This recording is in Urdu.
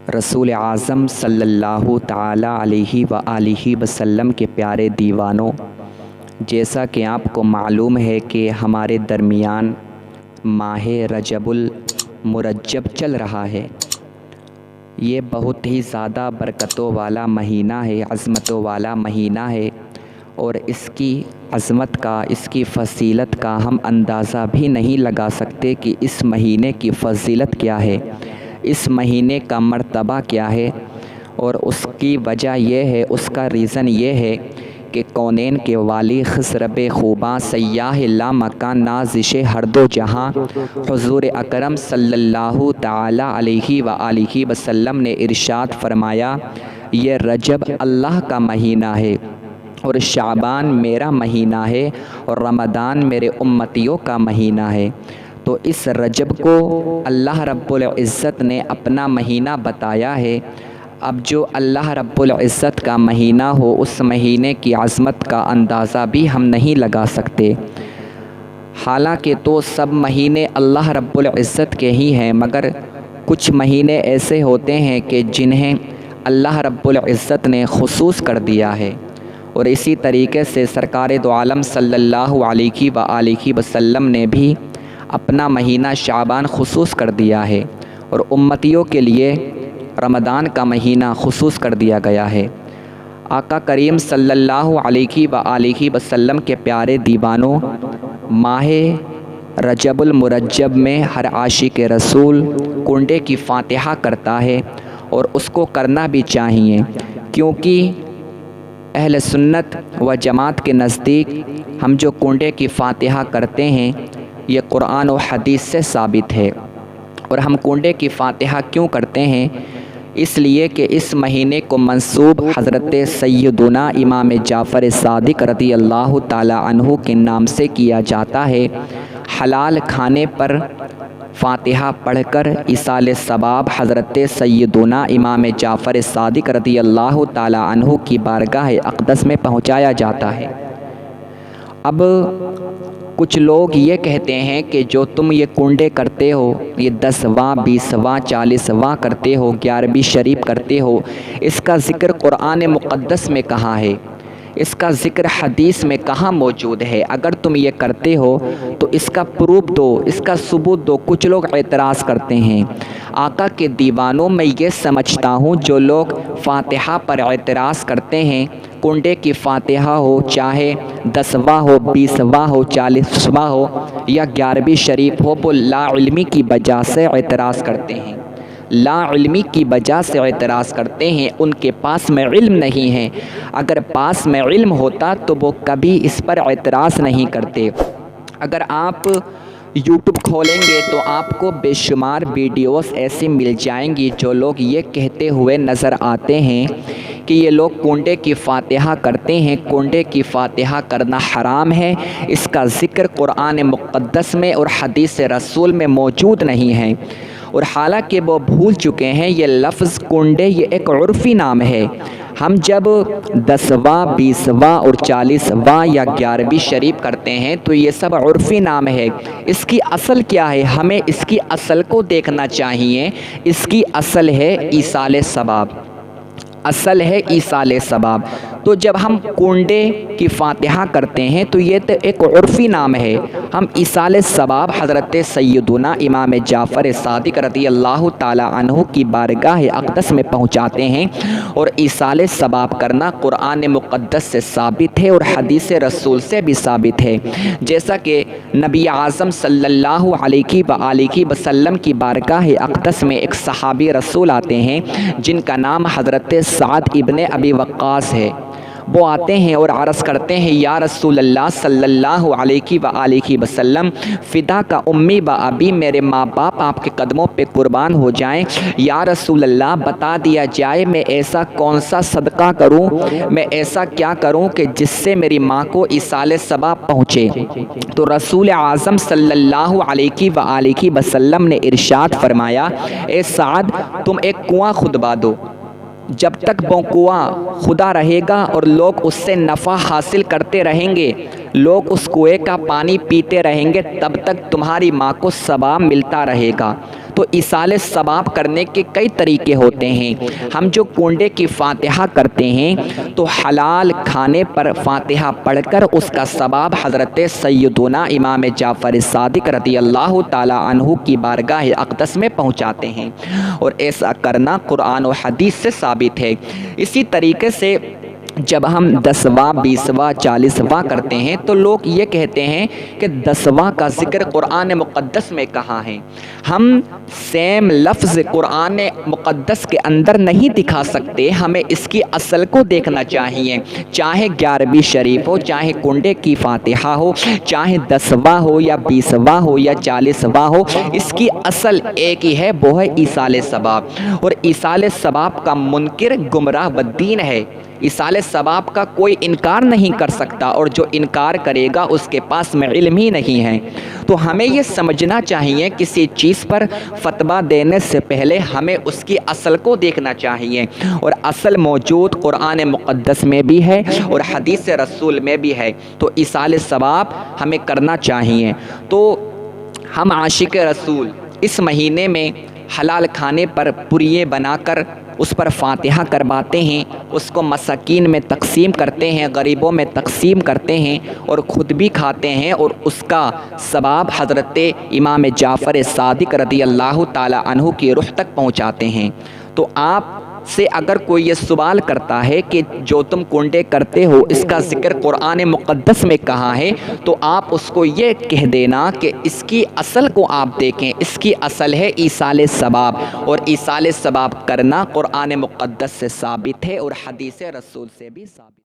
رسول اعظم صلی اللہ تعالی علیہ وآلہ وسلم کے پیارے دیوانوں، جیسا کہ آپ کو معلوم ہے کہ ہمارے درمیان ماہ رجب المرجب چل رہا ہے۔ یہ بہت ہی زیادہ برکتوں والا مہینہ ہے، عظمتوں والا مہینہ ہے، اور اس کی عظمت کا، اس کی فضیلت کا ہم اندازہ بھی نہیں لگا سکتے کہ اس مہینے کی فضیلت کیا ہے، اس مہینے کا مرتبہ کیا ہے۔ اور اس کی وجہ یہ ہے، اس کا ریزن یہ ہے کہ کونین کے والی خسرب خوباں سیاہ لا مکان نازش ہر دو جہاں حضور اکرم صلی اللہ تعالی علیہ وآلہ وسلم نے ارشاد فرمایا، یہ رجب اللہ کا مہینہ ہے، اور شعبان میرا مہینہ ہے، اور رمضان میرے امتیوں کا مہینہ ہے۔ تو اس رجب کو اللہ رب العزت نے اپنا مہینہ بتایا ہے۔ اب جو اللہ رب العزت کا مہینہ ہو، اس مہینے کی عظمت کا اندازہ بھی ہم نہیں لگا سکتے۔ حالانکہ تو سب مہینے اللہ رب العزت کے ہی ہیں، مگر کچھ مہینے ایسے ہوتے ہیں کہ جنہیں اللہ رب العزت نے خصوص کر دیا ہے۔ اور اسی طریقے سے سرکار دو عالم صلی اللہ علیہ وآلہ وسلم نے بھی اپنا مہینہ شعبان خصوص کر دیا ہے، اور امتیوں کے لیے رمضان کا مہینہ خصوص کر دیا گیا ہے۔ آقا کریم صلی اللہ علیہ وآلہ وسلم کے پیارے دیوانوں، ماہ رجب المرجب میں ہر عاشق رسول کنڈے کی فاتحہ کرتا ہے، اور اس کو کرنا بھی چاہیے، کیونکہ اہل سنت و جماعت کے نزدیک ہم جو کنڈے کی فاتحہ کرتے ہیں، یہ قرآن و حدیث سے ثابت ہے۔ اور ہم کنڈے کی فاتحہ کیوں کرتے ہیں؟ اس لیے کہ اس مہینے کو منسوب حضرت سیدنا امام جعفر صادق رضی اللہ تعالی عنہ کے نام سے کیا جاتا ہے۔ حلال کھانے پر فاتحہ پڑھ کر ایصال ثواب حضرت سیدنا امام جعفر صادق رضی اللہ تعالی عنہ کی بارگاہ اقدس میں پہنچایا جاتا ہے۔ اب کچھ لوگ یہ کہتے ہیں کہ جو تم یہ کنڈے کرتے ہو، یہ 10واں 20واں 40واں کرتے ہو، 11ویں شریف کرتے ہو، اس کا ذکر قرآن مقدس میں کہاں ہے؟ اس کا ذکر حدیث میں کہاں موجود ہے؟ اگر تم یہ کرتے ہو تو اس کا پروف دو، اس کا ثبوت دو۔ کچھ لوگ اعتراض کرتے ہیں۔ آقا کے دیوانوں، میں یہ سمجھتا ہوں جو لوگ فاتحہ پر اعتراض کرتے ہیں، کنڈے کی فاتحہ ہو، چاہے 10واں ہو، 20واں ہو، 40واں ہو یا 11ویں شریف ہو، وہ لا علمی کی وجہ سے اعتراض کرتے ہیں، لا علمی کی وجہ سے اعتراض کرتے ہیں۔ ان کے پاس میں علم نہیں ہے۔ اگر پاس میں علم ہوتا تو وہ کبھی اس پر اعتراض نہیں کرتے۔ اگر آپ یوٹیوب کھولیں گے تو آپ کو بے شمار ویڈیوز ایسی مل جائیں گی جو لوگ یہ کہتے ہوئے نظر آتے ہیں کہ یہ لوگ کنڈے کی فاتحہ کرتے ہیں، کنڈے کی فاتحہ کرنا حرام ہے، اس کا ذکر قرآن مقدس میں اور حدیث رسول میں موجود نہیں ہے۔ اور حالانکہ وہ بھول چکے ہیں، یہ لفظ کنڈے یہ ایک عرفی نام ہے۔ ہم جب 10واں 20واں اور 40واں یا 11ویں شریف کرتے ہیں تو یہ سب عرفی نام ہے۔ اس کی اصل کیا ہے؟ ہمیں اس کی اصل کو دیکھنا چاہیے۔ اس کی اصل ہے ایصال ثواب، اصل ہے ایصال ثواب۔ تو جب ہم کنڈے کی فاتحہ کرتے ہیں تو یہ تو ایک عرفی نام ہے۔ ہم ایصال ثواب حضرت سیدنا امام جعفر صادق رضی اللہ تعالی عنہ کی بارگاہ اقدس میں پہنچاتے ہیں، اور ایصال ثواب کرنا قرآن مقدس سے ثابت ہے اور حدیث رسول سے بھی ثابت ہے۔ جیسا کہ نبی اعظم صلی اللہ علیہ وآلہ وسلم کی بارگاہ اقدس میں ایک صحابی رسول آتے ہیں جن کا نام حضرت سعد ابن ابی وقاص ہے۔ وہ آتے ہیں اور عرض کرتے ہیں، یا رسول اللہ صلی اللہ علیہ وآلہ وسلم، فدا کا امی و ابی، میرے ماں باپ آپ کے قدموں پہ قربان ہو جائیں۔ یا رسول اللہ، بتا دیا جائے میں ایسا کون سا صدقہ کروں، میں ایسا کیا کروں کہ جس سے میری ماں کو ایصال ثواب پہنچے؟ تو رسول اعظم صلی اللہ علیہ وآلہ وسلم نے ارشاد فرمایا، اے سعد، تم ایک کنواں کھدوا دو۔ جب تک وہ کنواں خدا رہے گا اور لوگ اس سے نفع حاصل کرتے رہیں گے، لوگ اس کنویں کا پانی پیتے رہیں گے، تب تک تمہاری ماں کو ثواب ملتا رہے گا۔ تو تو ایصال ثواب کرنے کے کئی طریقے ہوتے ہیں۔ ہم جو کنڈے کی فاتحہ کرتے ہیں تو حلال کھانے پر فاتحہ پڑھ کر اس کا ثواب حضرت سیدنا امام جعفر صادق رضی اللہ تعالی عنہ کی بارگاہ اقدس میں پہنچاتے ہیں، اور ایسا کرنا قرآن و حدیث سے ثابت ہے۔ اسی طریقے سے جب ہم 10واں 20واں 40واں کرتے ہیں تو لوگ یہ کہتے ہیں کہ 10واں کا ذکر قرآن مقدس میں کہاں ہے؟ ہم سیم لفظ قرآن مقدس کے اندر نہیں دکھا سکتے، ہمیں اس کی اصل کو دیکھنا چاہیے۔ چاہے 11ویں شریف ہو، چاہے کنڈے کی فاتحہ ہو، چاہے 10واں ہو یا 20واں ہو یا 40واں ہو، اس کی اصل ایک ہی ہے، وہ ہے ایصال ثواب۔ اور ایصال ثواب کا منکر گمراہ بدین ہے۔ ایصال ثواب کا کوئی انکار نہیں کر سکتا، اور جو انکار کرے گا اس کے پاس میں علم ہی نہیں ہے۔ تو ہمیں یہ سمجھنا چاہیے کسی چیز پر فتویٰ دینے سے پہلے ہمیں اس کی اصل کو دیکھنا چاہیے، اور اصل موجود قرآن مقدس میں بھی ہے اور حدیث رسول میں بھی ہے، تو ایصال ثواب ہمیں کرنا چاہیے۔ تو ہم عاشق رسول اس مہینے میں حلال کھانے پر پوریے بنا کر اس پر فاتحہ کرواتے ہیں، اس کو مساکین میں تقسیم کرتے ہیں، غریبوں میں تقسیم کرتے ہیں، اور خود بھی کھاتے ہیں، اور اس کا ثواب حضرت امام جعفر صادق رضی اللہ تعالی عنہ کی روح تک پہنچاتے ہیں۔ تو آپ سے اگر کوئی یہ سوال کرتا ہے کہ جو تم کنڈے کرتے ہو اس کا ذکر قرآن مقدس میں کہاں ہے، تو آپ اس کو یہ کہہ دینا کہ اس کی اصل کو آپ دیکھیں، اس کی اصل ہے ایصال ثواب، اور ایصال ثواب کرنا قرآن مقدس سے ثابت ہے اور حدیث رسول سے بھی ثابت ہے۔